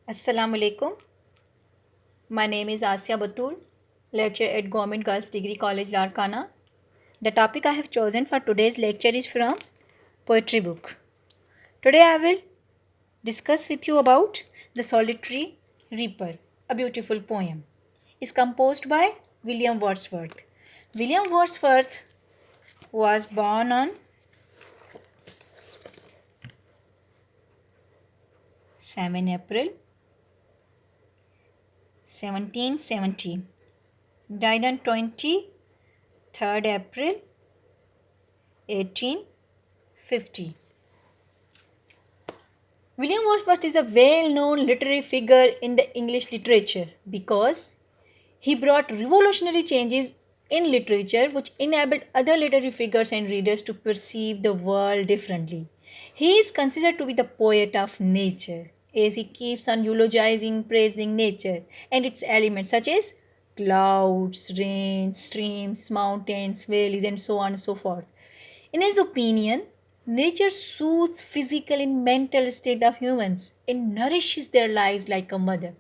Assalamu alaikum. My name is Asya Batul, lecturer at Government Girls Degree College, Larkana. The topic I have chosen for today's lecture is from poetry book. Today I will discuss with you about The Solitary Reaper, a beautiful poem. Is composed by William Wordsworth. William Wordsworth was born on 7 April 1770, died on 23rd April 1850. William Wordsworth is a well known literary figure in the English literature because he brought revolutionary changes in literature which enabled other literary figures and readers to perceive the world differently. He is considered to be the poet of nature as he keeps on eulogizing, praising nature and its elements such as clouds, rain, streams, mountains, valleys, and so on and so forth. In his opinion, nature soothes physical and mental state of humans and nourishes their lives like a mother.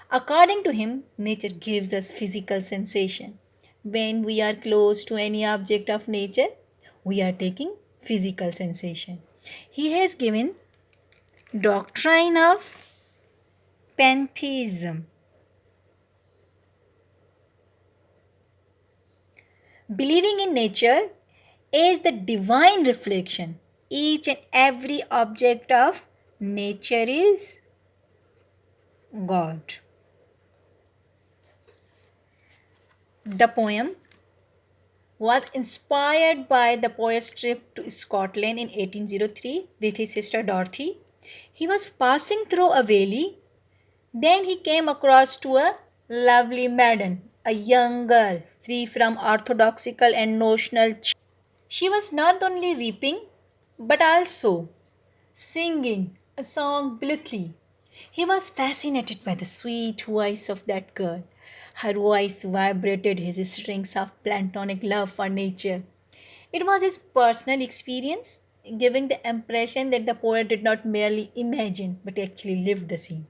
According to him, nature gives us physical sensation. When we are close to any object of nature, we are taking physical sensation. He has given doctrine of pantheism. Believing in nature is the divine reflection. Each and every object of nature is God. The poem was inspired by the poet's trip to Scotland in 1803 with his sister Dorothy. He was passing through a valley. Then he came across to a lovely maiden, a young girl free from orthodoxical and notional. She was not only reaping but also singing a song blithely. He was fascinated by the sweet voice of that girl. Her voice vibrated his strings of platonic love for nature. It was his personal experience, giving the impression that the poet did not merely imagine but actually lived the scene.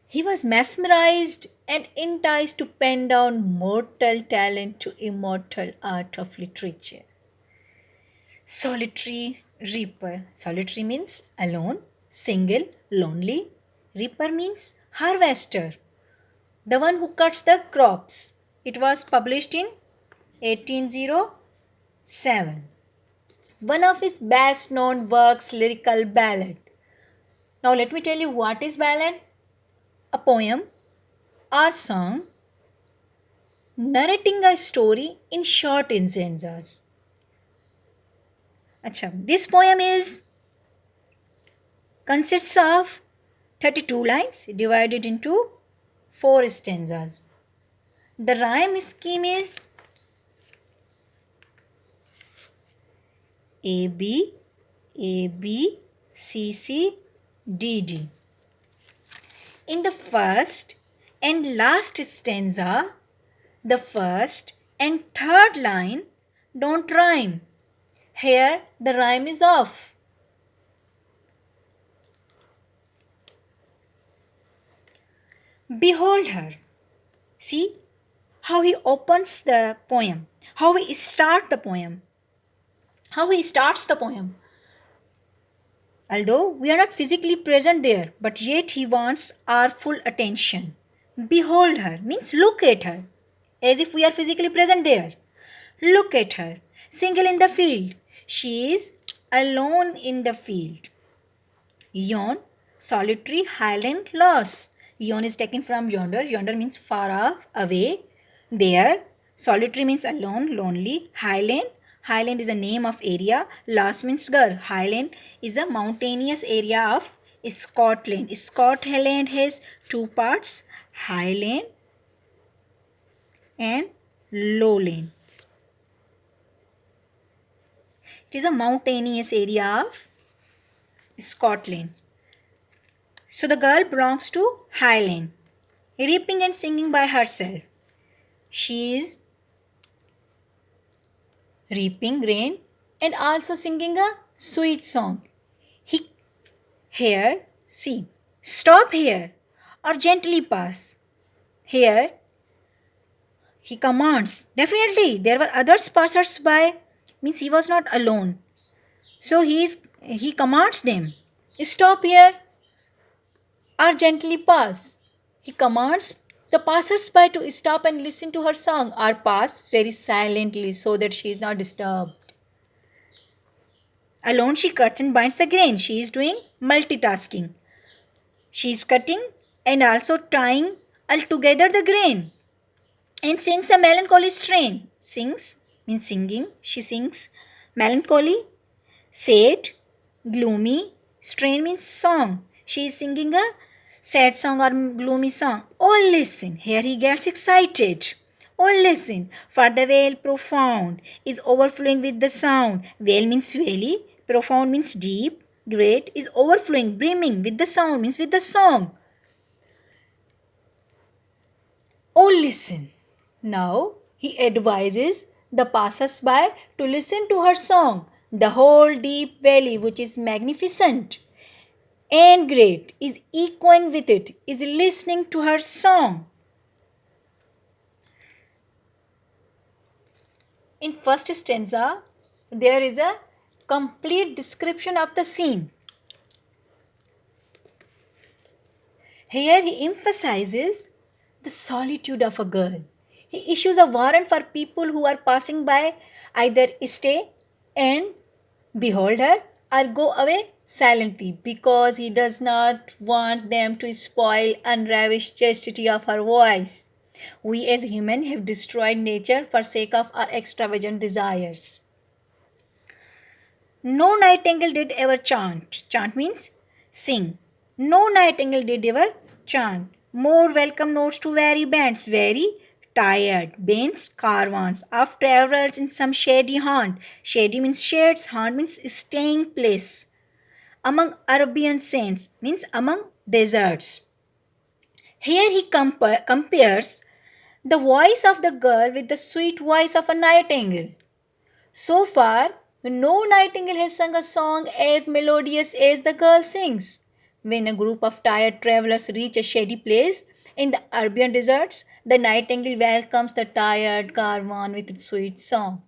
He was mesmerized and enticed to pen down mortal talent to immortal art of literature. Solitary reaper. Solitary means alone, single, lonely. Reaper means harvester, the one who cuts the crops. It was published in 1807. One of his best known works, Lyrical Ballad. Now, let me tell you what is ballad: a poem or song narrating a story in short stanzas. Acha, this poem consists of 32 lines divided into 4 stanzas. The rhyme scheme is A B A B C C D D. In the first and last stanza, the first and third line don't rhyme. Here the rhyme is off. Behold her. See how he opens the poem, how he starts the poem. How he starts the poem. Although we are not physically present there, but yet he wants our full attention. Behold her means look at her, as if we are physically present there. Look at her, single in the field. She is alone in the field. Yon, solitary, highland, lost. Yon is taken from yonder. Yonder means far off, away. There, solitary means alone, lonely. Highland, highland is a name of area. Lost means girl. Highland is a mountainous area of Scotland. Scotland has two parts, highland and lowland. It is a mountainous area of Scotland. So the girl belongs to highland, reaping and singing by herself. She is reaping rain and also singing a sweet song. Here, see, Stop here or gently pass. Here he commands. Definitely there were others passers by, means he was not alone. So he commands them. Stop here or gently pass. He commands the passers-by to stop and listen to her song or pass very silently so that she is not disturbed. Alone she cuts and binds the grain. She is doing multitasking. She is cutting and also tying altogether the grain and sings a melancholy strain. Sings means singing. She sings melancholy, sad, gloomy. Strain means song. She is singing a sad song or gloomy song. Oh, listen. Here he gets excited. Oh, listen. For the well profound is overflowing with the sound. Well means valley. Profound means deep. Great is overflowing, brimming with the sound means with the song. Oh, listen. Now he advises the passers-by to listen to her song. The whole deep valley, which is magnificent and great, is echoing with it, is listening to her song. In first stanza, there is a complete description of the scene. Here he emphasizes the solitude of a girl. He issues a warrant for people who are passing by either stay and behold her or go away silently because he does not want them to spoil unravished chastity of her voice. We as humans have destroyed nature for sake of our extravagant desires. No nightingale did ever chant. Chant means sing. No nightingale did ever chant. More welcome notes to weary bands. Very tired bands, caravans of travelers in some shady haunt. Shady means shades, haunt means staying place. Among Arabian saints means among deserts. Here he compares the voice of the girl with the sweet voice of a nightingale. So far, no nightingale has sung a song as melodious as the girl sings. When a group of tired travelers reach a shady place in the Arabian deserts, the nightingale welcomes the tired caravan with its sweet song.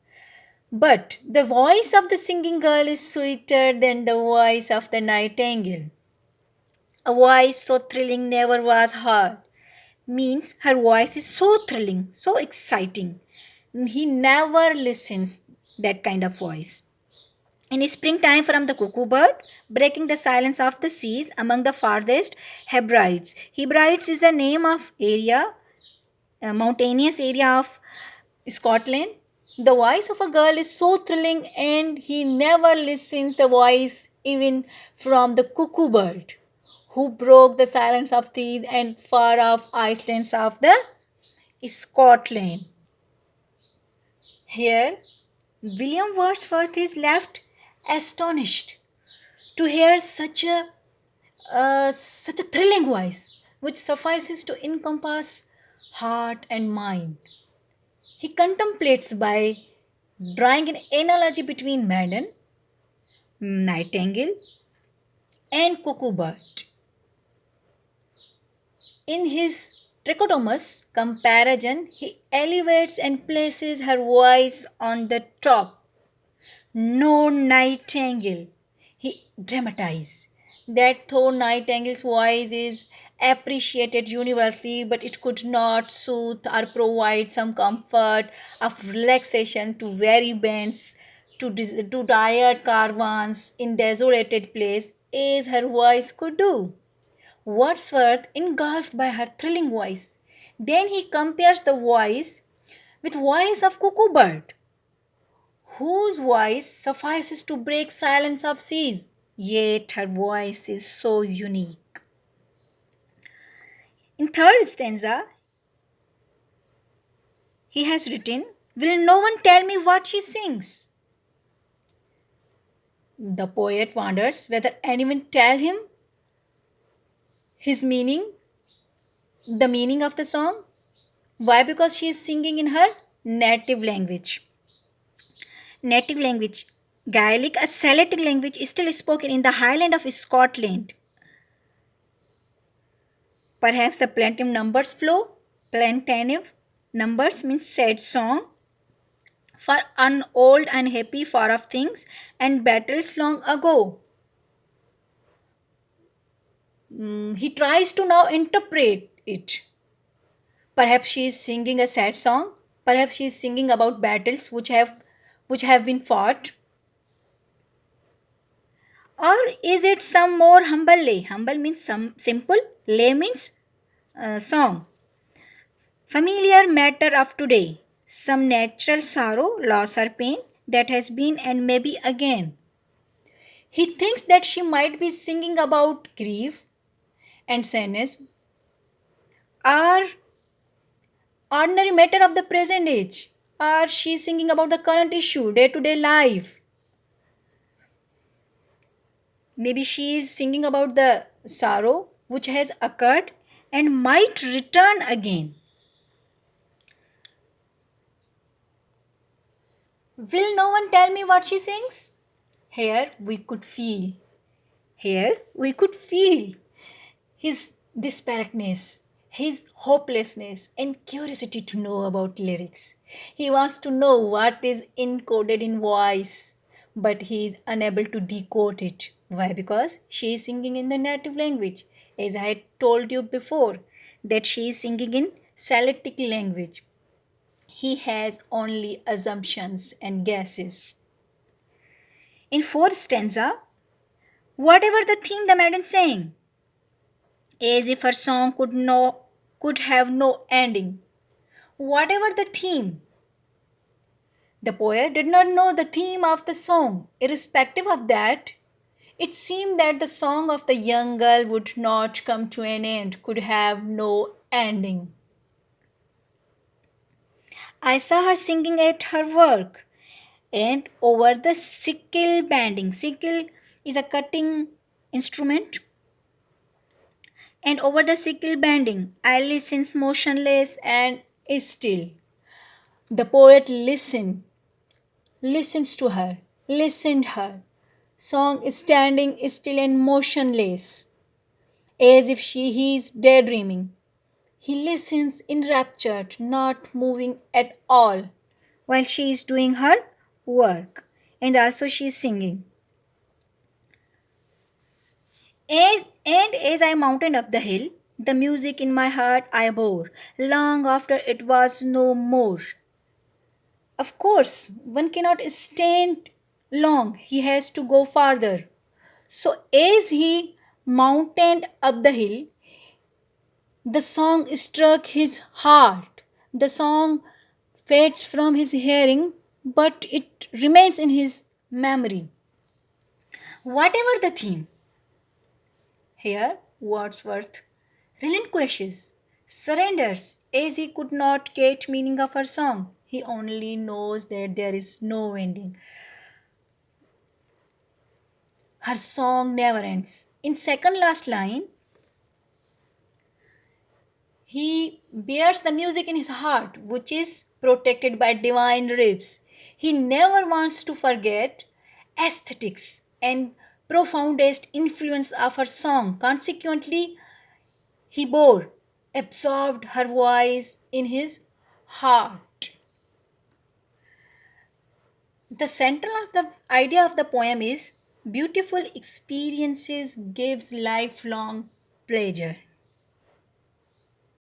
But the voice of the singing girl is sweeter than the voice of the nightingale. A voice so thrilling never was heard. Means her voice is so thrilling, so exciting. He never listens that kind of voice. In springtime from the cuckoo bird, breaking the silence of the seas among the farthest Hebrides. Hebrides is the name of area, a mountainous area of Scotland. The voice of a girl is so thrilling and he never listens the voice even from the cuckoo bird who broke the silence of these and far off islands of the Scotland. Here, William Wordsworth is left astonished to hear such a thrilling voice which suffices to encompass heart and mind. He contemplates by drawing an analogy between maiden, nightingale, and cuckoo bird. In his trichotomous comparison, he elevates and places her voice on the top. No nightingale, he dramatizes. That though nightingale's voice is appreciated universally, but it could not soothe or provide some comfort of relaxation to weary bands, to tired caravans in desolated place, as her voice could do. Wordsworth engulfed by her thrilling voice. Then he compares the voice with voice of cuckoo bird, whose voice suffices to break silence of seas, yet her voice is so unique. In third stanza, he has written, will no one tell me what she sings? The poet wonders whether anyone tell him his meaning, the meaning of the song. Why? Because she is singing in her native language. Native language. Gaelic, a Celtic language, is still spoken in the Highland of Scotland. Perhaps the plaintive numbers flow. Plaintive numbers means sad song for old unhappy far off things and battles long ago. He tries to now interpret it. Perhaps she is singing a sad song. Perhaps she is singing about battles which have been fought. Or is it some more humble lay? Humble means some simple, lay means song. Familiar matter of today. Some natural sorrow, loss or pain that has been and maybe again. He thinks that she might be singing about grief and sadness or ordinary matter of the present age. Or she is singing about the current issue, day to day life. Maybe she is singing about the sorrow which has occurred and might return again. Will no one tell me what she sings? Here we could feel. Here we could feel his disparateness, his hopelessness, and curiosity to know about lyrics. He wants to know what is encoded in voice, but he is unable to decode it. Why? Because she is singing in the native language. As I had told you before, that she is singing in Celtic language. He has only assumptions and guesses. In fourth stanza, whatever the theme the maiden sang, as if her song could have no ending. Whatever the theme, the poet did not know the theme of the song. Irrespective of that, it seemed that the song of the young girl would not come to an end, could have no ending. I saw her singing at her work and over the sickle bending. Sickle is a cutting instrument. And over the sickle bending, I listens motionless and still. The poet listens to her, listened her. Song is standing still and motionless, as if he is daydreaming. He listens enraptured, not moving at all, while she is doing her work. And also she is singing. And as I mounted up the hill, the music in my heart I bore, long after it was no more. Of course, one cannot stand long, he has to go farther. So, as he mounted up the hill, the song struck his heart. The song fades from his hearing, but it remains in his memory. Whatever the theme, here Wordsworth relinquishes, surrenders, as he could not get meaning of her song. He only knows that there is no ending. Her song never ends. In second last line, he bears the music in his heart, which is protected by divine ribs. He never wants to forget aesthetics and profoundest influence of her song. Consequently, he bore, absorbed her voice in his heart. The central of the idea of the poem is beautiful experiences gives lifelong pleasure.